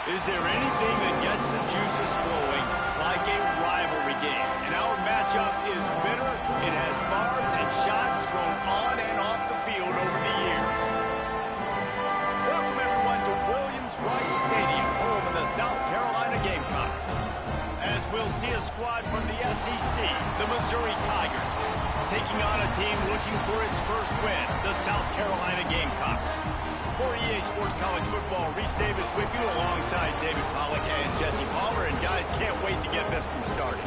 Is there anything that gets the juices flowing like a rivalry game? And our matchup is bitter. It has barbs and shots thrown on and off the field over the years. Welcome, everyone, to Williams-Brice Stadium, home of the South Carolina Gamecocks. As we'll see a squad from the SEC, the Missouri Tigers, taking on a team looking for its first win, the South Carolina Gamecocks. For EA Sports College Football, Reese Davis with you alongside David Pollack and Jesse Palmer. And guys, can't wait to get this one started.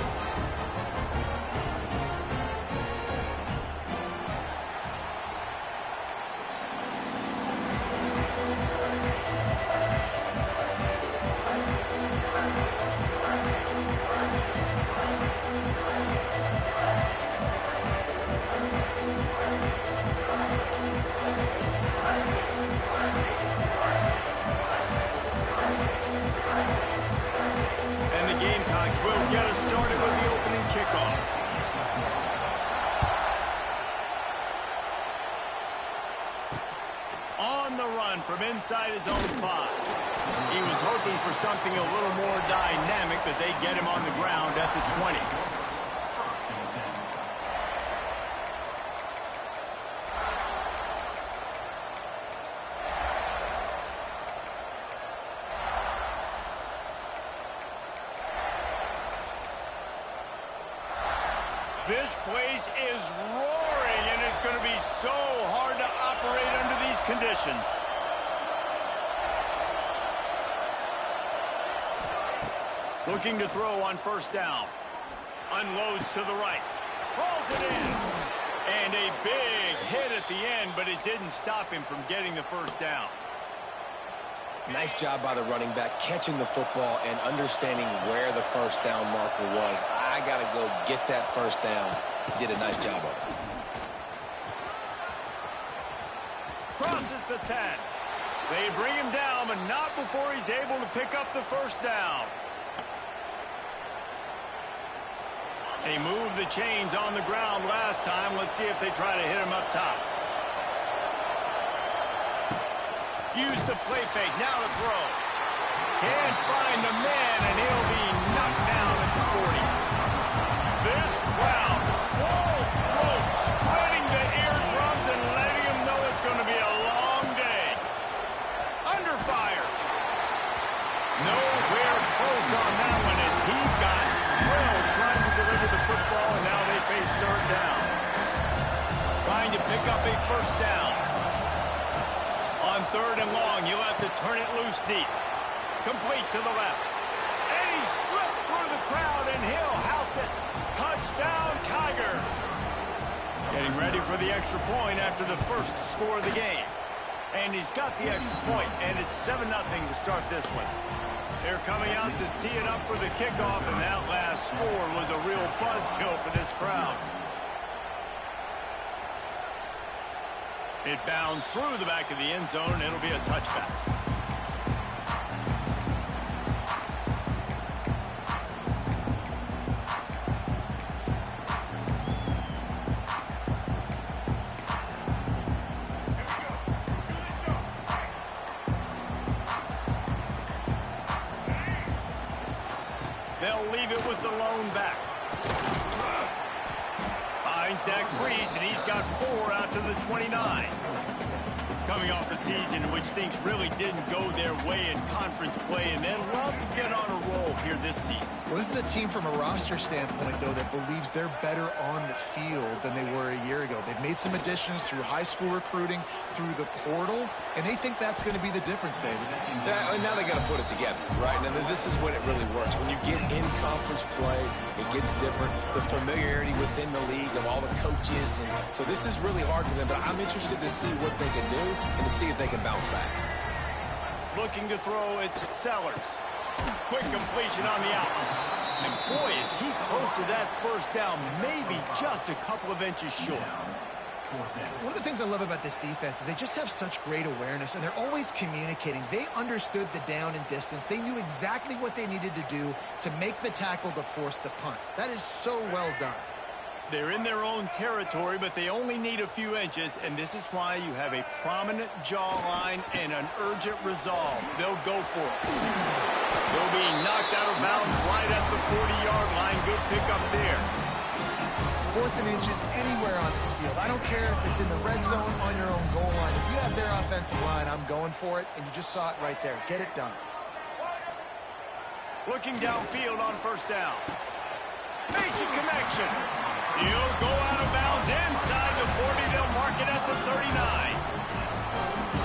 From inside his own 5. He was hoping for something a little more dynamic, but they get him on the ground at the 20. This place is roaring, and it's going to be so hard to operate under these conditions. Looking to throw on first down. Unloads to the right. Hauls it in. And a big hit at the end, but it didn't stop him from getting the first down. Nice job by the running back, catching the football and understanding where the first down marker was. I got to go get that first down. He did a nice job of it. Crosses the 10. They bring him down, but not before he's able to pick up the first down. They moved the chains on the ground last time. Let's see if they try to hit him up top. Use the play fake. Now to throw. Can't find the man, and he'll be knocked down at the 40. This crowd, full throat, spreading the eardrums and letting him know it's going to be a long day. Under fire. Nowhere close on that one as he got drilled trying to deliver the football, and now they face third down. Trying to pick up a first down. On third and long, you'll have to turn it loose deep. Complete to the left. And he slipped through the crowd, and he'll house it. Touchdown, Tigers. Getting ready for the extra point after the first score of the game. And he's got the extra point, and it's 7-0 to start this one. They're coming out to tee it up for the kickoff, and that last score was a real buzzkill for this crowd. It bounds through the back of the end zone, and it'll be a touchback. They'll leave it with the lone back. Finds Zach Breeze, and he's got 4 out to the 29. Coming off a season in which things really didn't go their way in conference play, and they'd love to get on a roll here this season. Well, this is a team from a roster standpoint, though, that believes they're better on the field than they were a year ago. They've made some additions through high school recruiting, through the portal, and they think that's going to be the difference, David. Yeah, and now they got to put it together, right? Now, this is when it really works. When you get in conference play, it gets different. The familiarity within the league of all the coaches, and so this is really hard for them, but I'm interested to see what they can do and to see if they can bounce back. Looking to throw, it's Sellers. Quick completion on the out. And boy, is he close to that first down, maybe just a couple of inches short. One of the things I love about this defense is they just have such great awareness, and they're always communicating. They understood the down and distance. They knew exactly what they needed to do to make the tackle to force the punt. That is so well done. They're in their own territory, but they only need a few inches, and this is why you have a prominent jawline and an urgent resolve. They'll go for it. They'll be knocked out of bounds right at the 40-yard line. Good pickup there. 4th and inches anywhere on this field. I don't care if it's in the red zone on your own goal line. If you have their offensive line, I'm going for it, and you just saw it right there. Get it done. Looking downfield on first down. Makes a connection. He'll go out of bounds inside the 40. They'll mark it at the 39.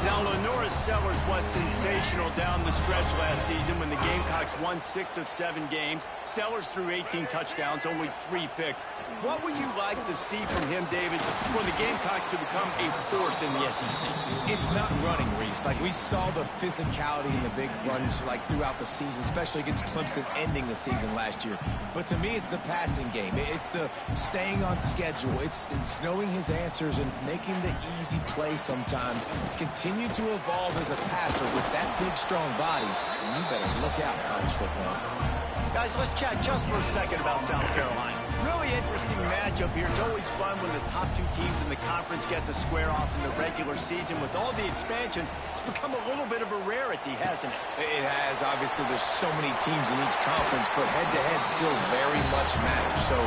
Now, Lenoris Sellers was sensational down the stretch last season when the Gamecocks won 6 of 7 games. Sellers threw 18 touchdowns, only 3 picks. What would you like to see from him, David, for the Gamecocks to become a force in the SEC? It's not running, Reese. Like, we saw the physicality in the big runs, like, throughout the season, especially against Clemson ending the season last year. But to me, it's the passing game. It's the staying on schedule. It's knowing his answers and making the easy play sometimes. Continue to evolve as a passer with that big, strong body, and you better look out, college football. Guys, let's chat just for a second about South Carolina. Really interesting matchup here. It's always fun when the top 2 teams in the conference get to square off in the regular season. With all the expansion, it's become a little bit of a rarity, hasn't it? It has. Obviously, there's so many teams in each conference, but head-to-head still very much matters. So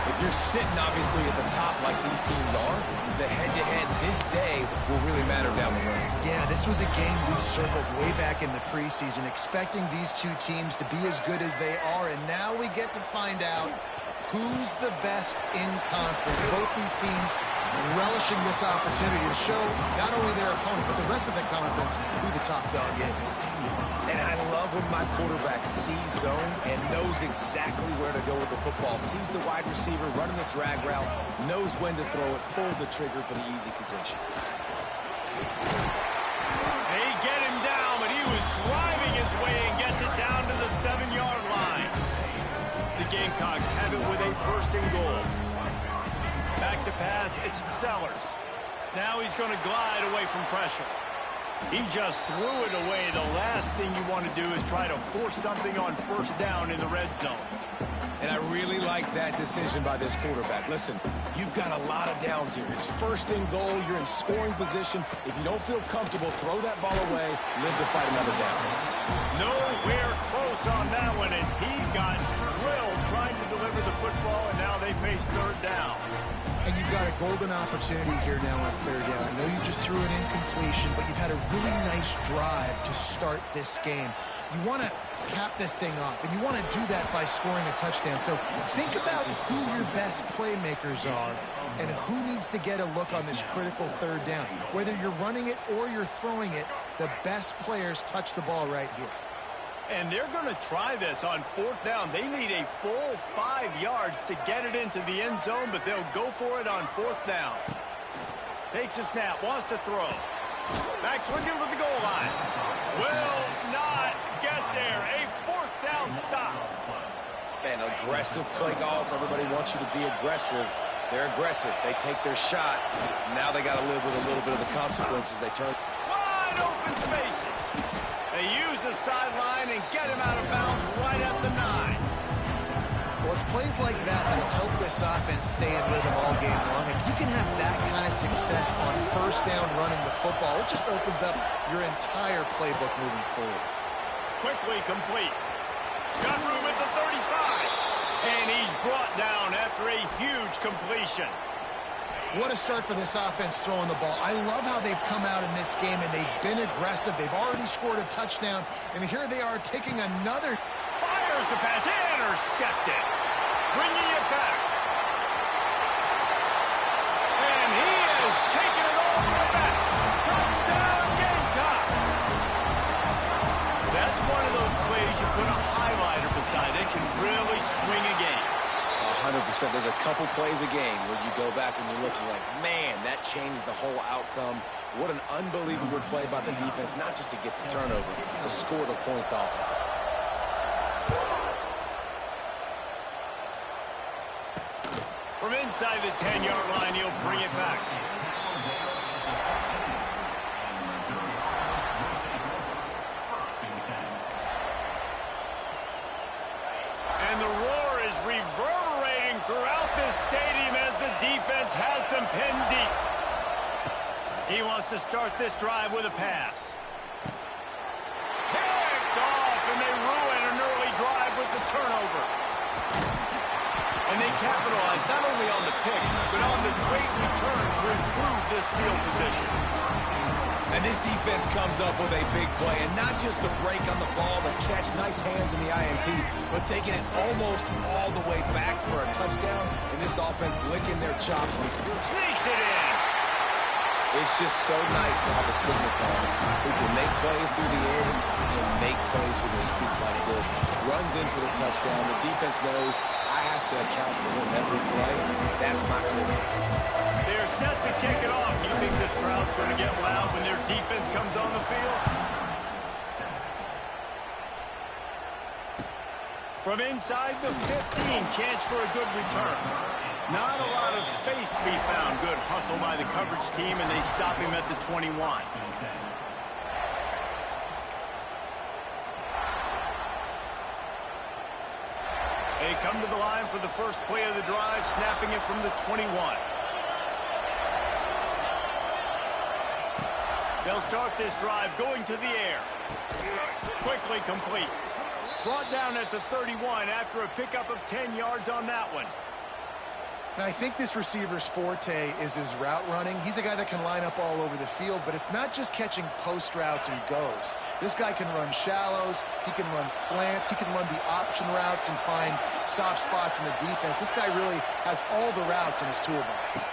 if you're sitting, obviously, at the top like these teams are, the head-to-head this day will really matter down the road. Yeah, this was a game we circled way back in the preseason, expecting these 2 teams to be as good as they are, and now we get to find out who's the best in conference. Both these teams relishing this opportunity to show not only their opponent, but the rest of the conference who the top dog is. And I love when my quarterback sees zone and knows exactly where to go with the football. Sees the wide receiver running the drag route, knows when to throw it, pulls the trigger for the easy completion. They get him down, but he was driving his way and gets it down to the 7-yard line. The Gamecocks have it with a 1st and goal. Back to pass, it's Sellers. Now he's going to glide away from pressure. He just threw it away. The last thing you want to do is try to force something on 1st down in the red zone. And I really like that decision by this quarterback. Listen, you've got a lot of downs here. It's 1st and goal. You're in scoring position. If you don't feel comfortable, throw that ball away. Live to fight another down. Nowhere close on that one as he got drilled trying to deliver the football, and now they face 3rd down. And you've got a golden opportunity here now on 3rd down. I know you just threw an incompletion, but you've had a really nice drive to start this game. You want to cap this thing off, and you want to do that by scoring a touchdown. So think about who your best playmakers are and who needs to get a look on this critical 3rd down. Whether you're running it or you're throwing it, the best players touch the ball right here. And they're going to try this on 4th down. They need a full 5 yards to get it into the end zone, but they'll go for it on 4th down. Takes a snap, wants to throw. Back's looking for the goal line. Will not get there. A 4th down stop. And aggressive play calls. Everybody wants you to be aggressive. They're aggressive. They take their shot. Now they got to live with a little bit of the consequences. They turn. Wide open spaces. They use the sideline and get him out of bounds right at the 9. Well, it's plays like that that'll help this offense stay in rhythm all game long. If you can have that kind of success on 1st down running the football, it just opens up your entire playbook moving forward. Quickly complete. Got room at the 35. And he's brought down after a huge completion. What a start for this offense throwing the ball. I love how they've come out in this game, and they've been aggressive. They've already scored a touchdown, and here they are taking another. Fires the pass, intercepted. Bringing it back. And he has taken it all the way back. Touchdown, Gamecocks. That's one of those plays you put a highlighter beside it, can really swing a game. 100%. There's a couple plays a game where you go back and you look and you're like, man, that changed the whole outcome. What an unbelievable play by the defense, not just to get the turnover, to score the points off of it. From inside the 10-yard line, he'll bring it back. And the roar is reverberating throughout this stadium as the start this drive with a pass. Picked off, and they ruin an early drive with the turnover. And they capitalize not only on the pick, but on the great return to improve this field position. And this defense comes up with a big play, and not just the break on the ball, the catch, nice hands in the INT, but taking it almost all the way back for a touchdown, and this offense licking their chops. Sneaks it in. It's just so nice to have a signal caller who can make plays through the air and make plays with his feet like this. Runs in for the touchdown. The defense knows I have to account for him every play. That's my quarterback. They're set to kick it off. You think this crowd's going to get loud when their defense comes on the field? From inside the 15, chance for a good return. Not a lot of space to be found. Good hustle by the coverage team, and they stop him at the 21. They come to the line for the first play of the drive, snapping it from the 21. They'll start this drive going to the air. Quickly complete. Brought down at the 31 after a pickup of 10 yards on that one. Now, I think this receiver's forte is his route running. He's a guy that can line up all over the field, but it's not just catching post routes and goes. This guy can run shallows, he can run slants, he can run the option routes and find soft spots in the defense. This guy really has all the routes in his toolbox.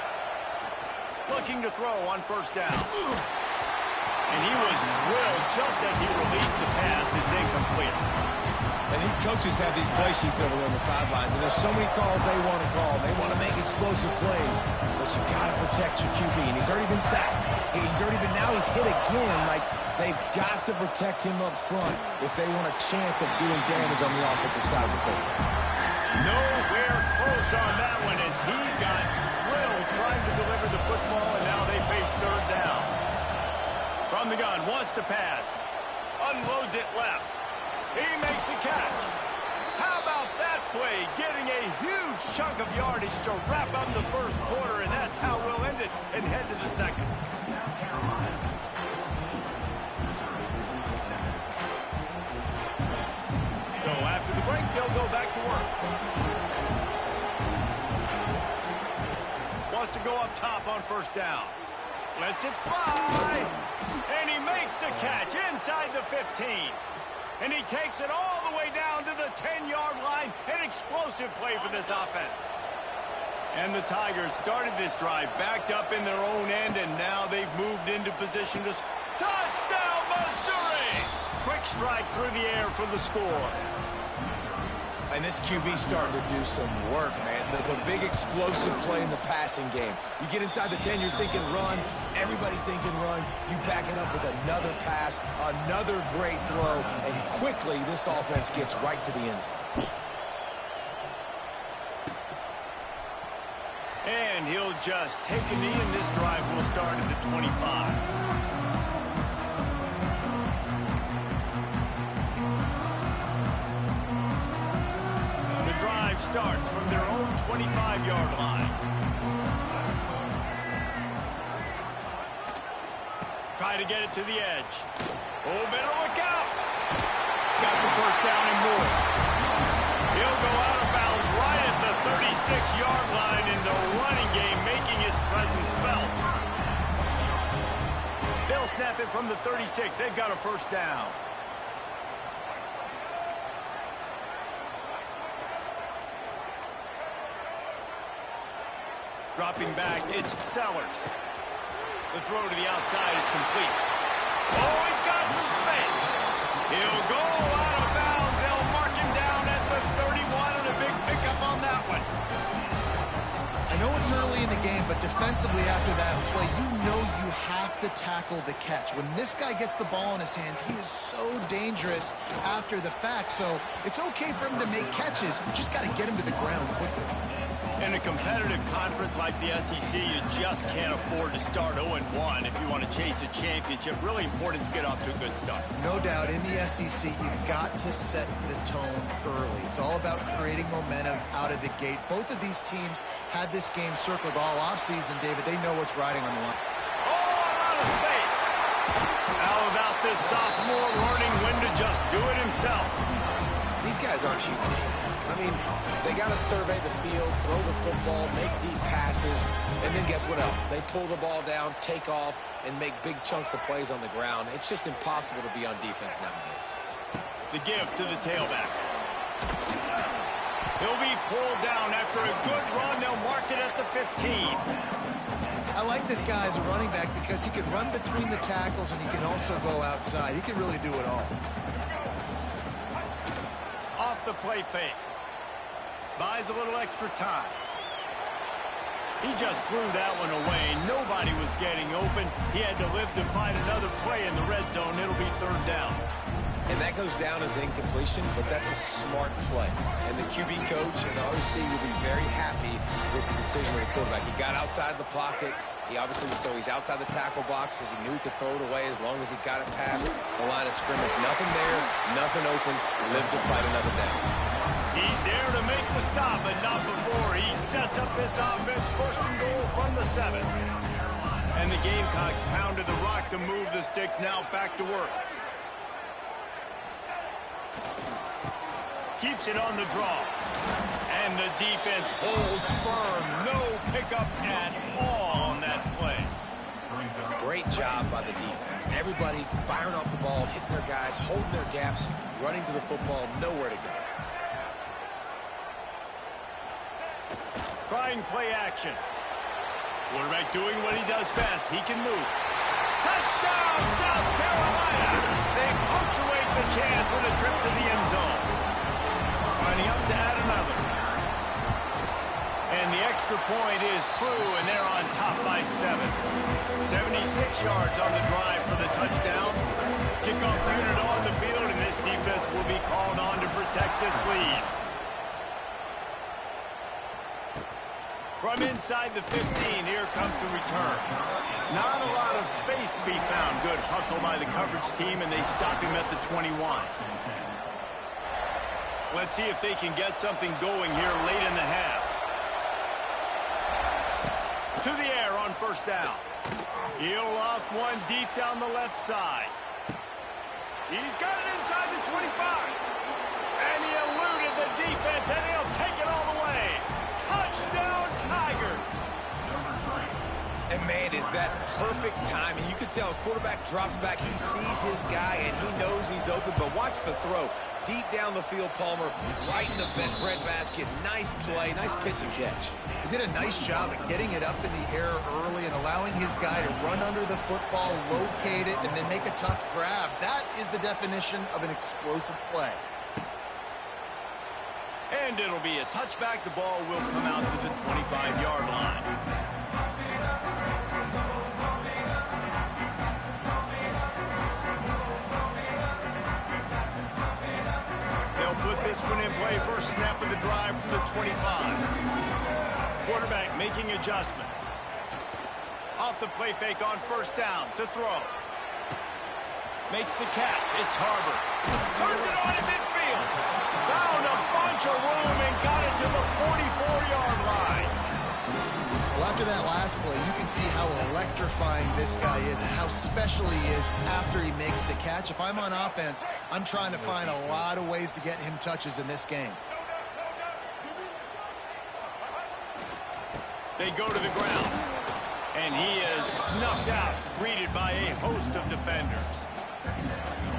Looking to throw on first down. And he was drilled just as he released the pass. It's incomplete. And these coaches have these play sheets over there on the sidelines, and there's so many calls they want to call. They want to make explosive plays, but you got to protect your QB, and he's already been sacked. Now he's hit again. Like, they've got to protect him up front if they want a chance of doing damage on the offensive side of the field. Nowhere close on that one as he got drilled trying to deliver the football, and now they face third down. From the gun, wants to pass. Unloads it left. He makes a catch. How about that play? Getting a huge chunk of yardage to wrap up the first quarter, and that's how we'll end it and head to the second. So after the break, they'll go back to work. Wants to go up top on first down. Lets it fly. And he makes the catch inside the 15. And he takes it all the way down to the 10-yard line. An explosive play for this offense. And the Tigers started this drive backed up in their own end, and now they've moved into position to... Touchdown, Missouri! Quick strike through the air for the score. And this QB starting to do some work, man. The big explosive play in the passing game. You get inside the 10, you're thinking run. Everybody thinking run. You back it up with another pass, another great throw, and quickly this offense gets right to the end zone. And he'll just take a knee, and this drive will start at the 25. Drive starts from their own 25-yard line. Try to get it to the edge. Oh, better look out. Got the first down and more. He'll go out of bounds right at the 36-yard line in the running game, making its presence felt. They'll snap it from the 36. They've got a first down. Dropping back, it's Sellers. The throw to the outside is complete. Oh, he's got some space. He'll go out of bounds. They'll mark him down at the 31, and a big pickup on that one. I know it's early in the game, but defensively after that play, you know you have to tackle the catch. When this guy gets the ball in his hands, he is so dangerous after the fact. So it's okay for him to make catches. You just got to get him to the ground quickly. In a competitive conference like the SEC, you just can't afford to start 0-1 if you want to chase a championship. Really important to get off to a good start. No doubt, in the SEC, you've got to set the tone early. It's all about creating momentum out of the gate. Both of these teams had this game circled all offseason, David. They know what's riding on the line. Oh, a lot of space. this sophomore learning when to just do it himself. These guys aren't human. I mean, they got to survey the field, throw the football, make deep passes, and then guess what else? They pull the ball down, take off, and make big chunks of plays on the ground. It's just impossible to be on defense nowadays. The give to the tailback. He'll be pulled down after a good run. They'll mark it at the 15. I like this guy as a running back because he can run between the tackles and he can also go outside. He can really do it all. Off the play fake. Buys a little extra time. He just threw that one away. Nobody was getting open. He had to live to find another play in the red zone. It'll be third down. And that goes down as incompletion, but that's a smart play. And the QB coach and the OC will be very happy with the decision of the quarterback. He got outside the pocket. He obviously was, so he's outside the tackle boxes. He knew he could throw it away as long as he got it past the line of scrimmage. Nothing there, nothing open. Live to fight another down. He's there to make the stop, but not before. He sets up this offense, first and goal from the 7. And the Gamecocks pounded the rock to move the sticks. Now back to work. Keeps it on the draw. And the defense holds firm. No pickup at all on that play. Great job by the defense. Everybody firing off the ball, hitting their guys, holding their gaps, running to the football, nowhere to go. Trying play action. Quarterback doing what he does best. He can move. Touchdown, South Carolina! They punctuate the chance with a trip to the end zone. Lining up to add another. And the extra point is true, and they're on top by 7. 76 yards on the drive for the touchdown. Kickoff unit on the field, and this defense will be called on to protect this lead. From inside the 15, here comes the return. Not a lot of space to be found. Good hustle by the coverage team, and they stop him at the 21. Let's see if they can get something going here late in the half. To the air on first down. He'll loft one deep down the left side. He's got it inside the 25. And he eluded the defense, and he'll take it all the way. Touchdown, Tigers. And, man, is that perfect timing. You can tell a quarterback drops back. He sees his guy, and he knows he's open. But watch the throw. Deep down the field, Palmer, right in the breadbasket. Nice play, nice pitch and catch. He did a nice job at getting it up in the air early and allowing his guy to run under the football, locate it, and then make a tough grab. That is the definition of an explosive play. And it'll be a touchback. The ball will come out to the 25-yard line. They'll put this one in play. First snap of the drive from the 25. Quarterback making adjustments. Off the play fake on first down to throw. Makes the catch. It's Harbor. Turns it on in midfield. Found a bunch of room and got it to the 44-yard line. Well, after that last play, you can see how electrifying this guy is and how special he is after he makes the catch. If I'm on offense, I'm trying to find a lot of ways to get him touches in this game. They go to the ground. And he is snuffed out, greeted by a host of defenders.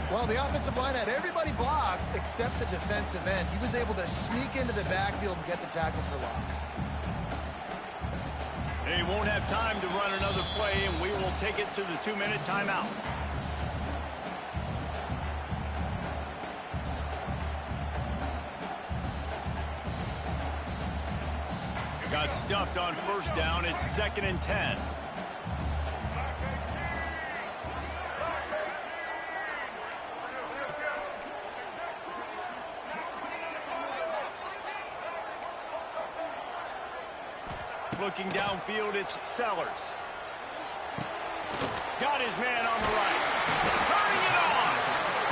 Well, the offensive line had everybody blocked except the defensive end. He was able to sneak into the backfield and get the tackle for loss. They won't have time to run another play, and we will take it to the 2-minute timeout. They got stuffed on first down. It's 2nd and 10. Looking downfield, it's Sellers. Got his man on the right. Turning it on.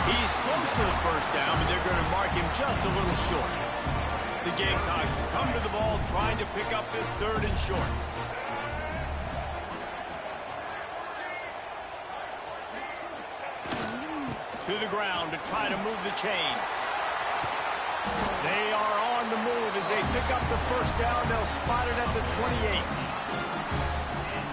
He's close to the first down, but they're going to mark him just a little short. The Gamecocks come to the ball, trying to pick up this 3rd and short. To the ground to try to move the chains. They are on the move as they pick up the first down. They'll spot it at the 28.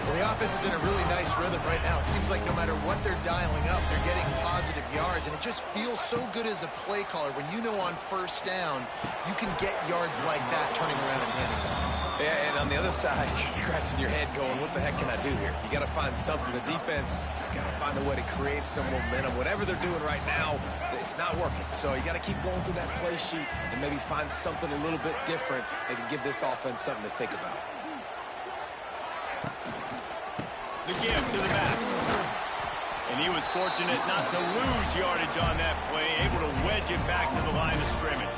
Well, the offense is in a really nice rhythm right now. It seems like no matter what they're dialing up, they're getting positive yards, and it just feels so good as a play caller when you know on first down you can get yards like that turning around and handing them. Yeah, and on the other side, you're scratching your head going, what the heck can I do here? You got to find something. The defense has got to find a way to create some momentum. Whatever they're doing right now, it's not working. So you got to keep going through that play sheet and maybe find something a little bit different that can give this offense something to think about. The give to the back. And he was fortunate not to lose yardage on that play, able to wedge it back to the line of scrimmage.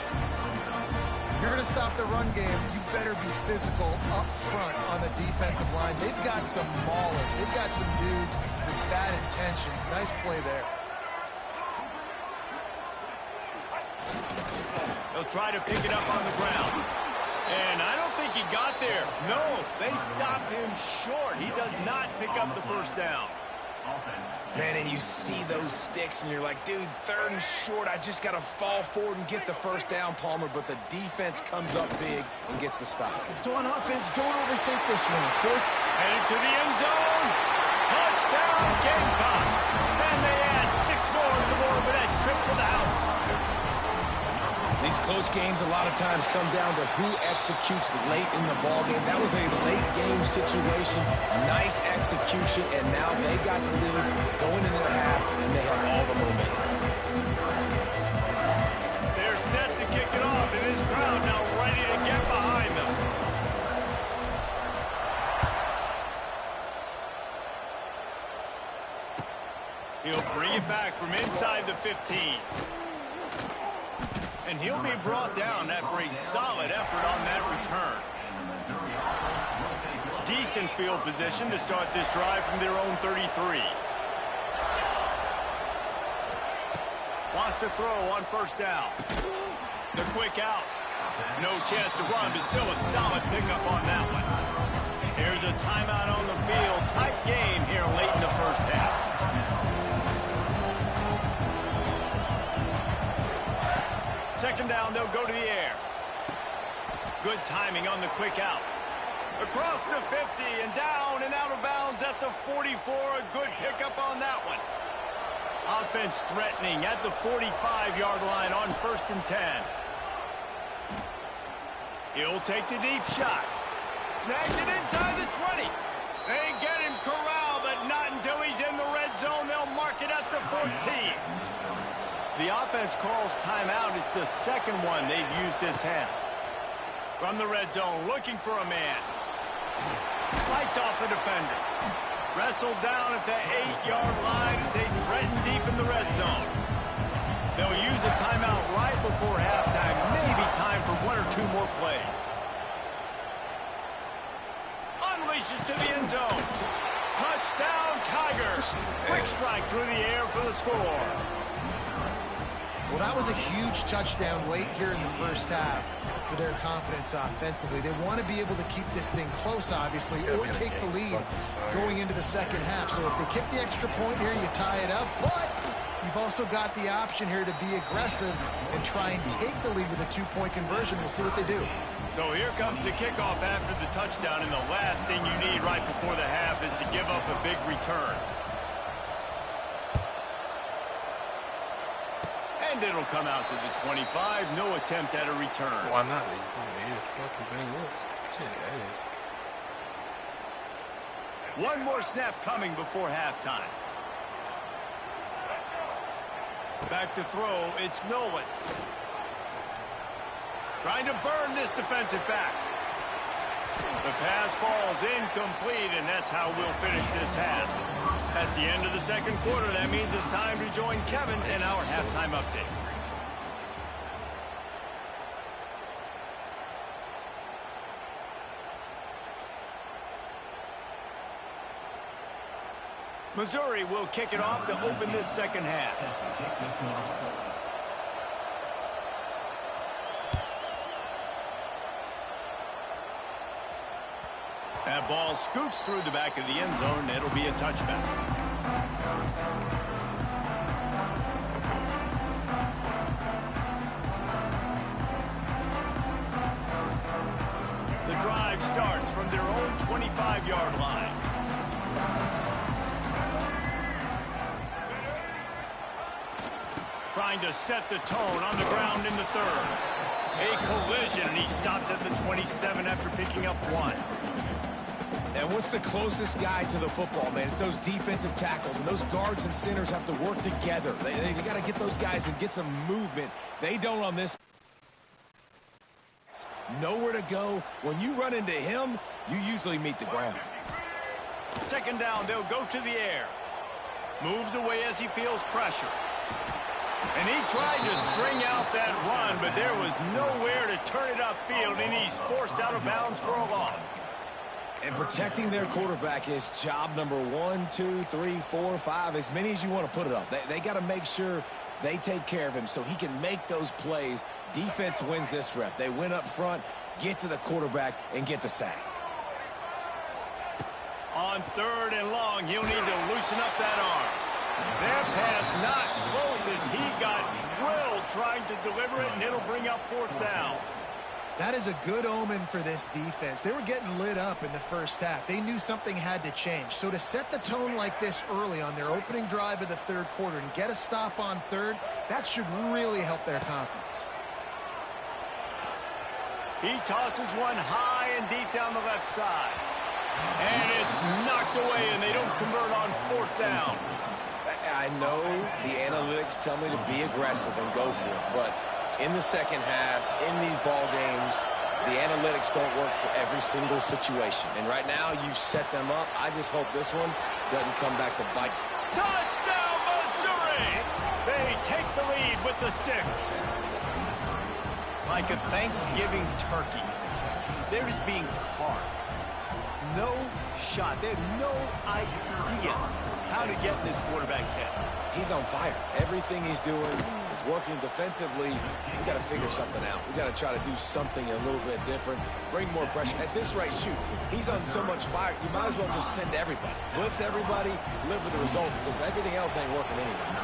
If you're going to stop the run game, you better be physical up front on the defensive line. They've got some maulers. They've got some dudes with bad intentions. Nice play there. They'll try to pick it up on the ground. And I don't think he got there. No, they stopped him short. He does not pick up the first down. Man, and you see those sticks, and you're like, dude, 3rd and short. I just got to fall forward and get the first down, Palmer. But the defense comes up big and gets the stop. So on offense, don't overthink this one. 4th. Headed to the end zone. Touchdown, Gamecocks. And they add 6 more to the board with that trip to the house. These close games a lot of times come down to who executes late in the ball game. That was a late game situation. Nice execution, and now they got the lead going into the half, and they have all the momentum. They're set to kick it off, and this crowd now ready to get behind them. He'll bring it back from inside the 15. And he'll be brought down after a solid effort on that return. Decent field position to start this drive from their own 33. Wants to throw on first down. The quick out. No chance to run, but still a solid pickup on that one. Here's a timeout on the field. Tight game here late in the first half. Second down, they'll go to the air. Good timing on the quick out. Across the 50 and down and out of bounds at the 44. A good pickup on that one. Offense threatening at the 45-yard line on 1st and 10. He'll take the deep shot. Snags it inside the 20. They get him corralled, but not until he's in the red zone. They'll mark it at the 14. The offense calls timeout. It's the second one they've used this half. From the red zone, looking for a man. Fights off the defender. Wrestled down at the 8-yard line as they threaten deep in the red zone. They'll use a timeout right before halftime. Maybe time for 1 or 2 more plays. Unleashes to the end zone. Touchdown, Tigers. Quick strike through the air for the score. Well, that was a huge touchdown late here in the first half for their confidence offensively. They want to be able to keep this thing close, obviously, or take the lead going into the second half. So if they kick the extra point here, you tie it up. But you've also got the option here to be aggressive and try and take the lead with a 2-point conversion. We'll see what they do. So here comes the kickoff after the touchdown, and the last thing you need right before the half is to give up a big return. And it'll come out to the 25. No attempt at a return. Why not? One more snap coming before halftime. Back to throw. It's Nolan. Trying to burn this defensive back. The pass falls incomplete, and that's how we'll finish this half. That's the end of the second quarter. That means it's time to join Kevin in our halftime update. Missouri will kick it off to open this second half. That ball scoots through the back of the end zone. It'll be a touchback. trying to set the tone on the ground in the third. A collision, and he stopped at the 27 after picking up 1. And what's the closest guy to the football, man? It's those defensive tackles, and those guards and centers have to work together. They got to get those guys and get some movement. They don't on this. Nowhere to go. When you run into him, you usually meet the ground. Second down, they'll go to the air. Moves away as he feels pressure. And he tried to string out that run, but there was nowhere to turn it upfield, and he's forced out of bounds for a loss. And protecting their quarterback is job number 1, 2, 3, 4, 5, as many as you want to put it up. They got to make sure they take care of him so he can make those plays. Defense wins this rep. They win up front, get to the quarterback, and get the sack. On 3rd and long, he'll need to loosen up that arm. That pass not close as he got drilled trying to deliver it, and it'll bring up 4th down. That is a good omen for this defense. They were getting lit up in the first half. They knew something had to change. So to set the tone like this early on their opening drive of the 3rd quarter and get a stop on 3rd, that should really help their confidence. He tosses one high and deep down the left side. And it's knocked away, and they don't convert on 4th down. I know the analytics tell me to be aggressive and go for it, but in the second half, in these ball games, the analytics don't work for every single situation. And right now, you've set them up. I just hope this one doesn't come back to bite. Touchdown, Missouri! They take the lead with the 6. Like a Thanksgiving turkey, they're just being carved. No shot. They have no idea how to get in this quarterback's head. He's on fire. Everything he's doing is working defensively. We got to figure something out. We got to try to do something a little bit different, bring more pressure. At this rate, shoot, he's on so much fire, you might as well just send everybody. Blitz everybody, live with the results, because everything else ain't working anyways.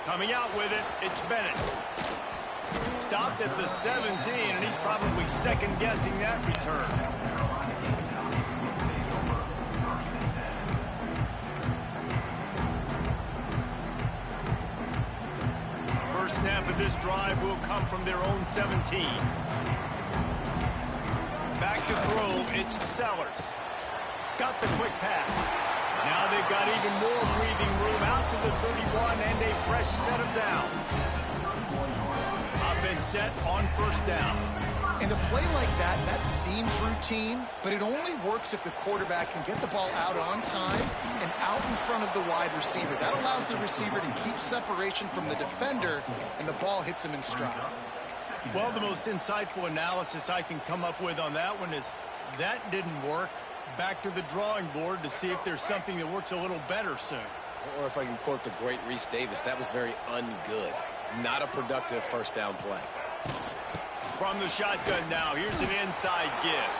Coming out with it, it's Bennett. Stopped at the 17, and he's probably second-guessing that return. First snap of this drive will come from their own 17. Back to throw, it's Sellers. Got the quick pass. Now they've got even more breathing room out to the 31 and a fresh set of downs. Offense set on 1st down. In a play like that, that seems routine, but it only works if the quarterback can get the ball out on time and out in front of the wide receiver. That allows the receiver to keep separation from the defender, and the ball hits him in stride. Well, the most insightful analysis I can come up with on that one is that didn't work. Back to the drawing board to see if there's something that works a little better soon. Or if I can quote the great Reese Davis, that was very ungood. Not a productive 1st down play. From the shotgun now, here's an inside give.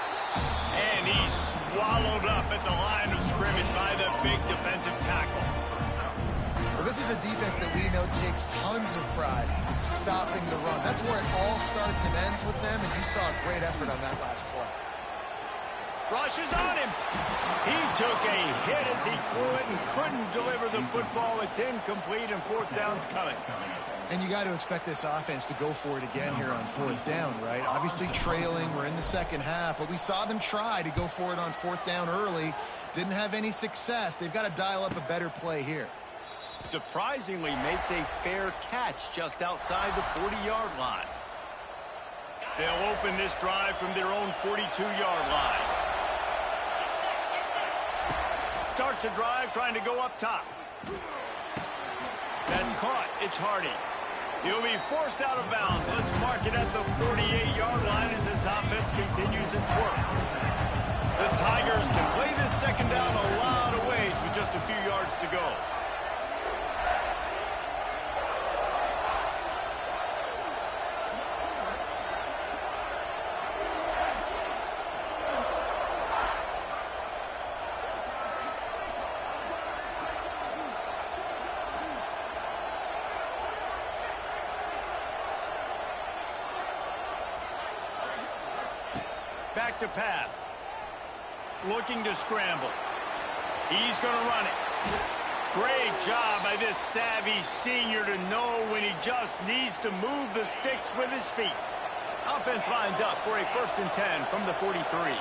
And he's swallowed up at the line of scrimmage by the big defensive tackle. Well, this is a defense that we know takes tons of pride stopping the run. That's where it all starts and ends with them, and you saw a great effort on that last play. Rushes on him. He took a hit as he threw it and couldn't deliver the football. It's incomplete, and 4th down's coming. And you got to expect this offense to go for it again here on 4th down, right? Obviously trailing, we're in the second half, but we saw them try to go for it on 4th down early. Didn't have any success. They've got to dial up a better play here. Surprisingly makes a fair catch just outside the 40-yard line. They'll open this drive from their own 42-yard line. Starts a drive trying to go up top. That's caught. It's Hardy. He'll be forced out of bounds. Let's mark it at the 48-yard line as this offense continues its work. The Tigers can play this second down a lot of ways with just a few yards to go. Back to pass. Looking to scramble. He's going to run it. Great job by this savvy senior to know when he just needs to move the sticks with his feet. Offense lines up for a 1st and 10 from the 43.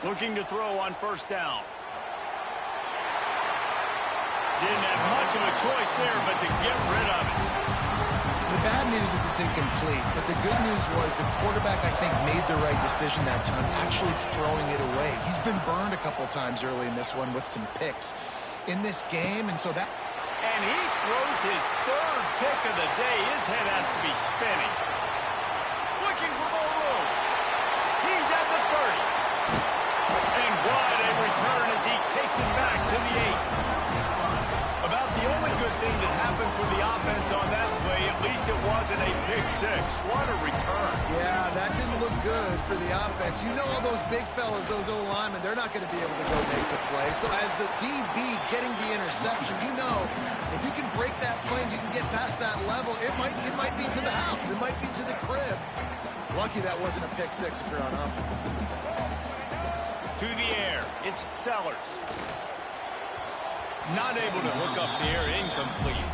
Looking to throw on 1st down. Didn't have much of a choice there, but to get rid of it. The bad news is it's incomplete, but the good news was the quarterback, I think, made the right decision that time, actually throwing it away. He's been burned a couple times early in this one with some picks in this game, and so that... And he throws his 3rd pick of the day. His head has to be spinning. Looking for more room. He's at the 30. And what a return as he takes it back to the 8. About the only good thing that happened for the offense on that play, at least it wasn't a pick 6. What a return. Yeah, that didn't look good for the offense. You know all those big fellas, those O-linemen, they're not going to be able to go make the play. So as the DB getting the interception, you know, if you can break that play and you can get past that level, it might be to the house. It might be to the crib. Lucky that wasn't a pick 6 if you're on offense. To the air, it's Sellers. Not able to hook up the air, incomplete.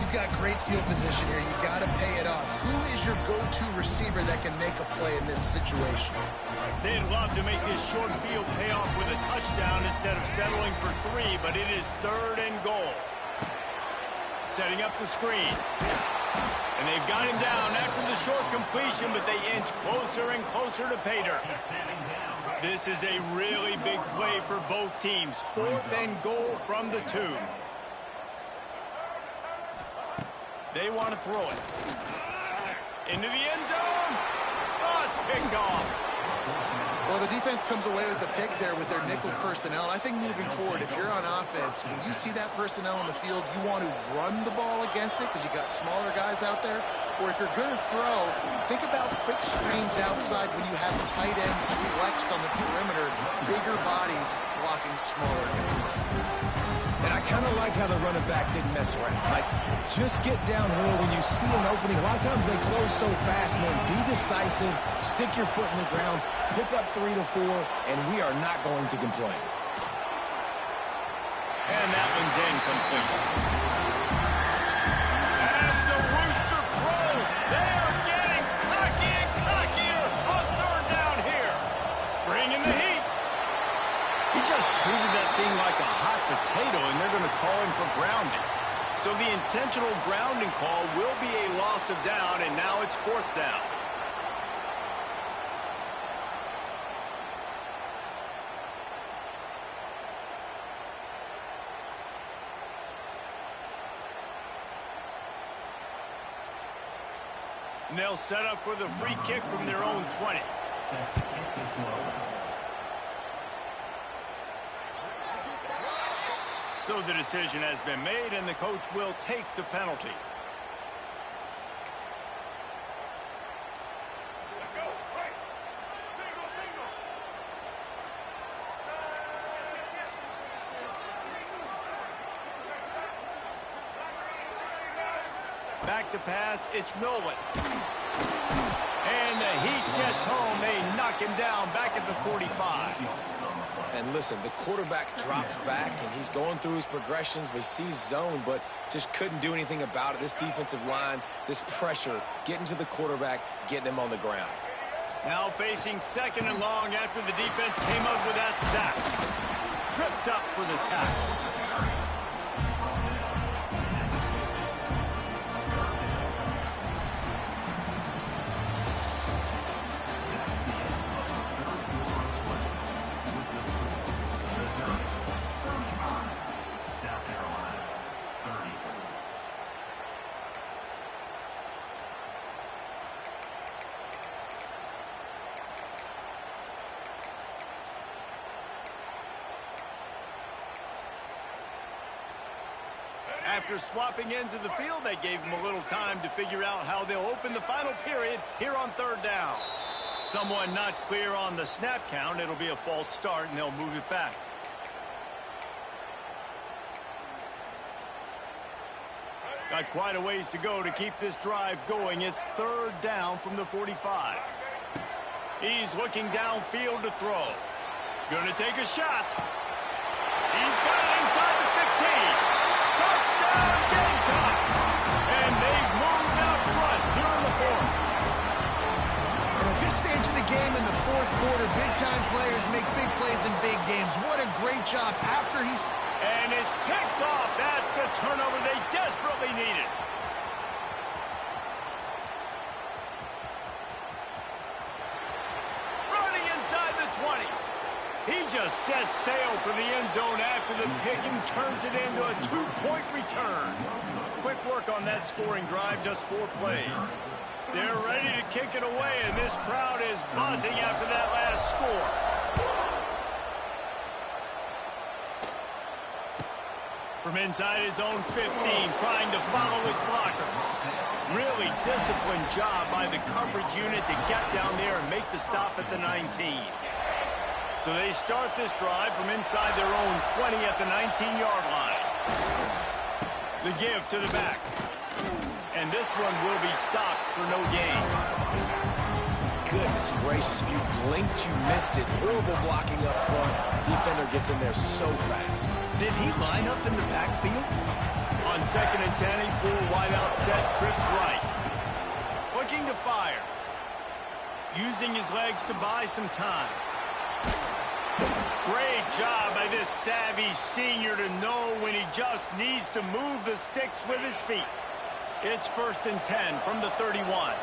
You've got great field position here. You got to pay it off. Who is your go-to receiver that can make a play in this situation? They'd love to make this short field pay off with a touchdown instead of settling for 3, but it is 3rd and goal. Setting up the screen. And they've got him down after the short completion, but they inch closer and closer to pay dirt. This is a really big play for both teams. 4th and goal from the 2. They want to throw it. Into the end zone. Oh, it's picked off. Well, the defense comes away with the pick there with their nickel personnel. I think moving forward, if you're on offense, when you see that personnel on the field, you want to run the ball against it because you got smaller guys out there. Or if you're going to throw, think about quick screens outside when you have tight ends flexed on the perimeter, bigger bodies blocking smaller guys. And I kind of like how the running back didn't mess around. Like, just get downhill when you see an opening. A lot of times they close so fast, man. Be decisive, stick your foot in the ground, pick up 3 to 4, and we are not going to complain. And that one's incomplete. As the rooster crows, they are getting cocky and cockier on 3rd down here. Bringing the heat. He just treated that thing like a hot potato, and they're going to call him for grounding. So the intentional grounding call will be a loss of down, and now it's 4th down. And they'll set up for the free kick from their own 20. So the decision has been made, and the coach will take the penalty. Back to pass, it's Nolan. And the Heat gets home. They knock him down back at the 45. And listen, the quarterback drops back, and he's going through his progressions, but he sees zone, but just couldn't do anything about it. This defensive line, this pressure, getting to the quarterback, getting him on the ground. Now facing 2nd and long after the defense came up with that sack. Tripped up for the tackle. After swapping ends of the field, they gave them a little time to figure out how they'll open the final period here on third down. Someone not clear on the snap count. It'll be a false start, and they'll move it back. Got quite a ways to go to keep this drive going. It's third down from the 45. He's looking downfield to throw. Gonna take a shot. He's got it inside the 15. Touchdown Gamecocks! And they've moved out front here in the fourth. And at this stage of the game in the fourth quarter, big-time players make big plays in big games. What a great job after he's... And it's picked off. That's the turnover they desperately needed. Running inside the 20. He just sets sail for the end zone after the pick and turns it into a two-point return. Quick work on that scoring drive, just 4 plays. They're ready to kick it away, and this crowd is buzzing after that last score. From inside his own 15, trying to follow his blockers. Really disciplined job by the coverage unit to get down there and make the stop at the 19. So they start this drive from inside their own 20 at the 19-yard line. The give to the back. And this one will be stopped for no gain. Goodness gracious, if you blinked, you missed it. Horrible blocking up front. Defender gets in there so fast. Did he line up in the backfield? On 2nd and 10, a full wideout set, trips right. Looking to fire. Using his legs to buy some time. Great job by this savvy senior to know when he just needs to move the sticks with his feet. It's 1st and 10 from the 31.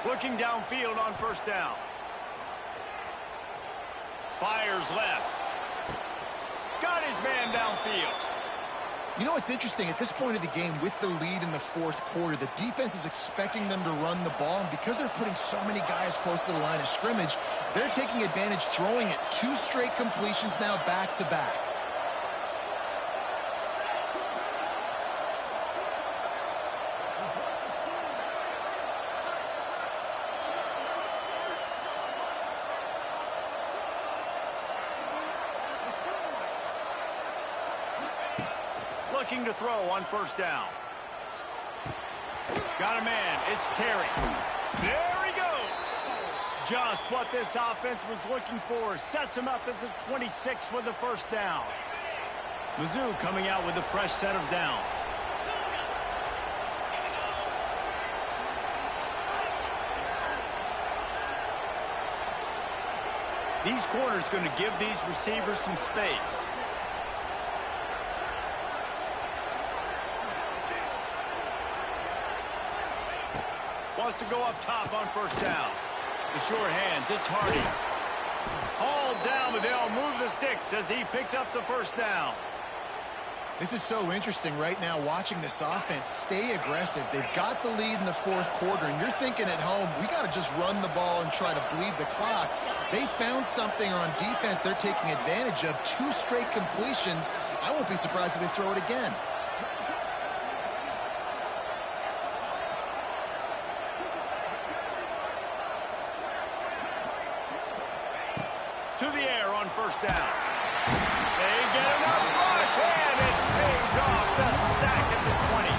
Looking downfield on 1st down. Fires left. Got his man downfield. You know, it's interesting. At this point of the game, with the lead in the fourth quarter, the defense is expecting them to run the ball. And because they're putting so many guys close to the line of scrimmage, they're taking advantage, throwing it 2 straight completions now back-to-back. Looking to throw on 1st down. Got a man. It's Terry. There he goes. Just what this offense was looking for. Sets him up at the 26 with the 1st down. Mizzou coming out with a fresh set of downs. These corners going to give these receivers some space. Wants to go up top on 1st down. The short hands, it's Hardy. Hauled down, but they'll move the sticks as he picks up the 1st down. This is so interesting right now, watching this offense stay aggressive. They've got the lead in the fourth quarter, and you're thinking at home, we got to just run the ball and try to bleed the clock. They found something on defense they're taking advantage of. 2 straight completions. I won't be surprised if they throw it again. To the air on 1st down. They get enough rush, and it pays off the sack at the 20.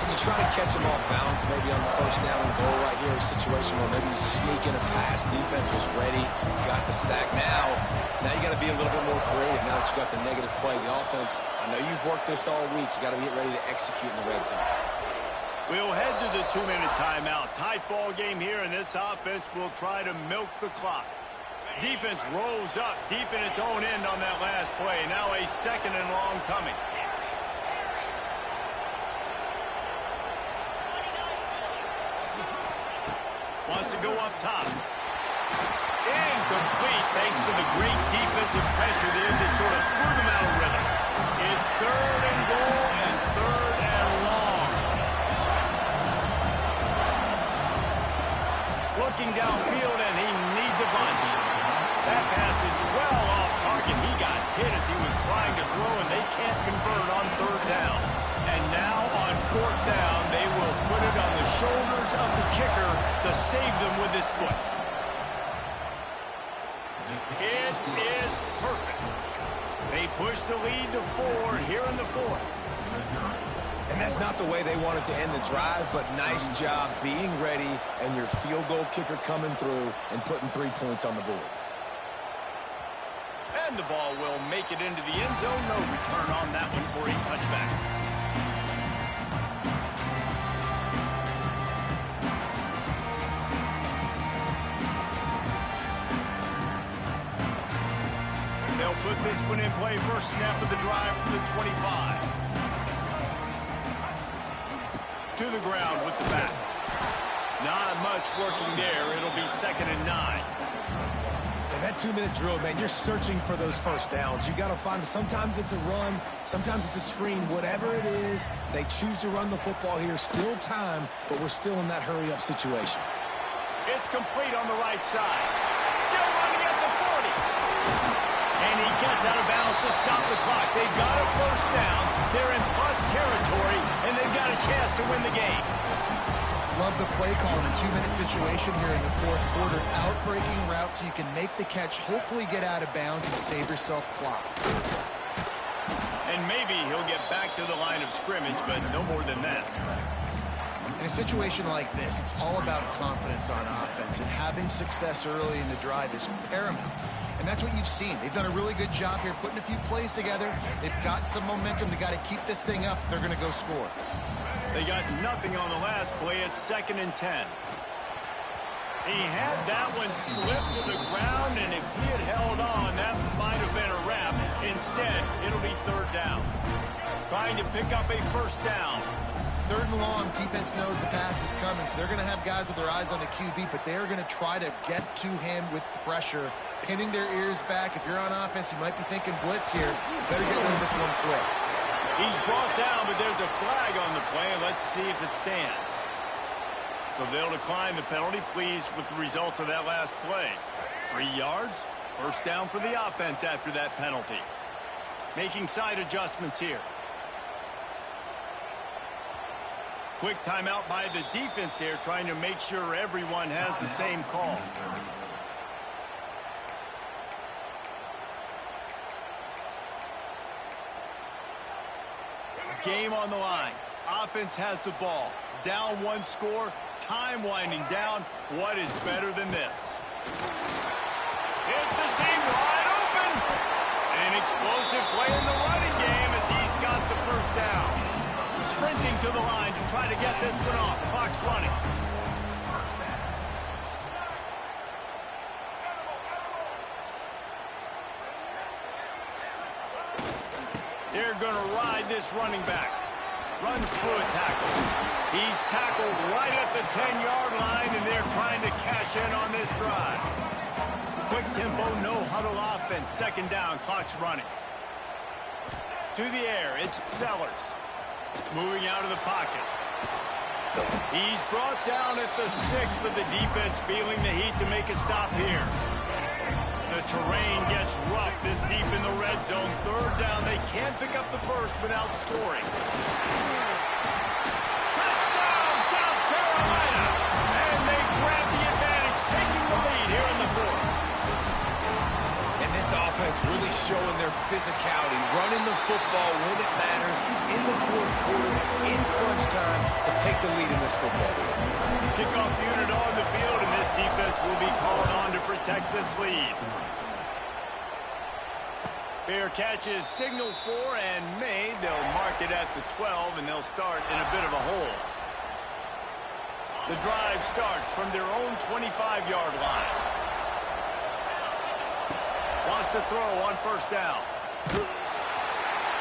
And you try to catch him off balance, maybe on the 1st down and goal right here, a situation where maybe you sneak in a pass. Defense was ready. You got the sack now. Now you got to be a little bit more creative now that you got the negative play. The offense, I know you've worked this all week. You got to get ready to execute in the red zone. We'll head to the 2-minute timeout. Tight ball game here, and this offense will try to milk the clock. Defense rolls up deep in its own end on that last play. Now a 2nd and long coming. Wants to go up top. thanks to the great defensive pressure there that sort of threw them out of rhythm. It's 3rd and goal and 3rd and long. Looking downfield, and he needs a bunch. That pass is well off target. He got hit as he was trying to throw, and they can't convert on 3rd down. And now on 4th down, they will put it on the shoulders of the kicker to save them with his foot. It is perfect. They push the lead to 4 here in the 4th. And that's not the way they wanted to end the drive, but nice job being ready and your field goal kicker coming through and putting 3 points on the board. And the ball will make it into the end zone. No return on that one for a touchback. They'll put this one in play. First snap of the drive from the 25. To the ground with the back. Not much working there. It'll be 2nd and 9. And that 2-minute drill, man, you're searching for those first downs. You got to find them. Sometimes it's a run. Sometimes it's a screen. Whatever it is, they choose to run the football here. Still time, but we're still in that hurry-up situation. It's complete on the right side. Still running at the 40. And he gets out of bounds to stop the clock. They've got a first down. They're in plus territory, and they've got a chance to win the game. Love the play call in a 2-minute situation here in the 4th quarter. Out-breaking route so you can make the catch, hopefully get out of bounds and save yourself clock. And maybe he'll get back to the line of scrimmage, but no more than that. In a situation like this, it's all about confidence on offense, and having success early in the drive is paramount. And that's what you've seen. They've done a really good job here putting a few plays together. They've got some momentum. They've got to keep this thing up. They're going to go score. They got nothing on the last play. It's 2nd and 10. He had that one slip to the ground, and if he had held on, that might have been a wrap. Instead, it'll be 3rd down. Trying to pick up a first down. 3rd and long, defense knows the pass is coming, so they're going to have guys with their eyes on the QB, but they're going to try to get to him with pressure, pinning their ears back. If you're on offense, you might be thinking blitz here. Better get rid of this one quick. He's brought down, but there's a flag on the play. Let's see if it stands. So they'll decline the penalty. Pleased with the results of that last play. 3 yards, first down for the offense after that penalty. Making side adjustments here. Quick timeout by the defense there, trying to make sure everyone has the same call. Game on the line. Offense has the ball. Down 1 score. Time winding down. What is better than this? It's a seam wide open. An explosive play in the running game as he's got the first down. Sprinting to the line to try to get this one off. Clock's running. They're going to ride this running back. Runs through a tackle. He's tackled right at the 10-yard line, and they're trying to cash in on this drive. Quick tempo, no huddle offense. 2nd down, clock's running. To the air, it's Sellers. Moving out of the pocket. He's brought down at the 6, but the defense feeling the heat to make a stop here. The terrain gets rough this deep in the red zone. 3rd down, they can't pick up the first without scoring. Touchdown, South Carolina! And they grab the advantage, taking the lead here in the 4th. And this offense really showing their physicality, running the football when it matters, in the 4th quarter, in crunch time, to take the lead in this football game. Kickoff unit on the field, and this defense will be called on to protect this lead. Fair catch is signaled for and made. They'll mark it at the 12, and they'll start in a bit of a hole. The drive starts from their own 25-yard line. Wants to throw on first down.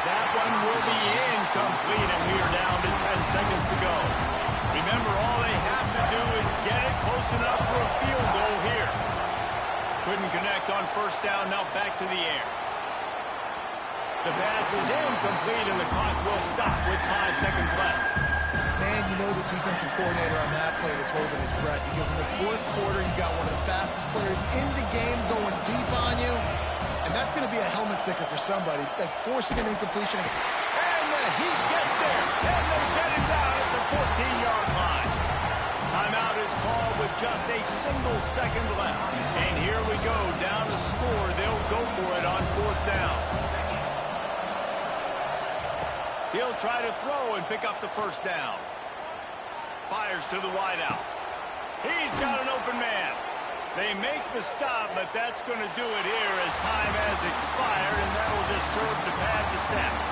That one will be incomplete, and we are down to 10 seconds to go. Remember, all they have to do is get it close enough for a field goal here. Couldn't connect on first down. Now back to the air. The pass is incomplete, and the clock will stop with 5 seconds left. Man, you know the defensive coordinator on that play was holding his breath because in the fourth quarter, you got one of the fastest players in the game going deep on you, and that's going to be a helmet sticker for somebody, like forcing an incompletion. And the Heat gets there, and they get him down at the 14-yard line. Timeout is called with just a single second left. And here we go, down to score. They'll go for it on fourth down. He'll try to throw and pick up the first down. Fires to the wideout. He's got an open man. They make the stop, but that's going to do it here as time has expired, and that'll just serve to pad the stats.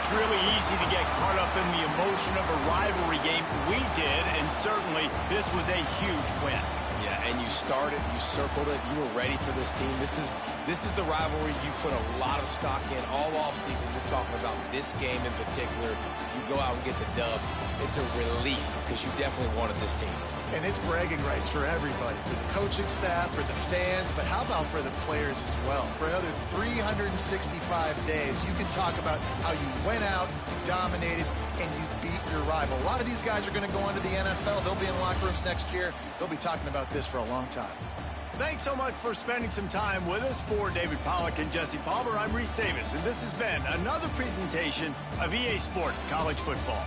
It's really easy to get caught up in the emotion of a rivalry game. We did, and certainly this was a huge win. Yeah, and you started, you circled it, you were ready for this team. This is the rivalry you put a lot of stock in all offseason. You're talking about this game in particular. You go out and get the dub. It's a relief because you definitely wanted this team. And it's bragging rights for everybody, for the coaching staff, for the fans, but how about for the players as well? For another 365 days, you can talk about how you went out, you dominated, and you beat your rival. A lot of these guys are going to go on to the NFL. They'll be in locker rooms next year. They'll be talking about this for a long time. Thanks so much for spending some time with us. For David Pollack and Jesse Palmer, I'm Reese Davis, and this has been another presentation of EA Sports College Football.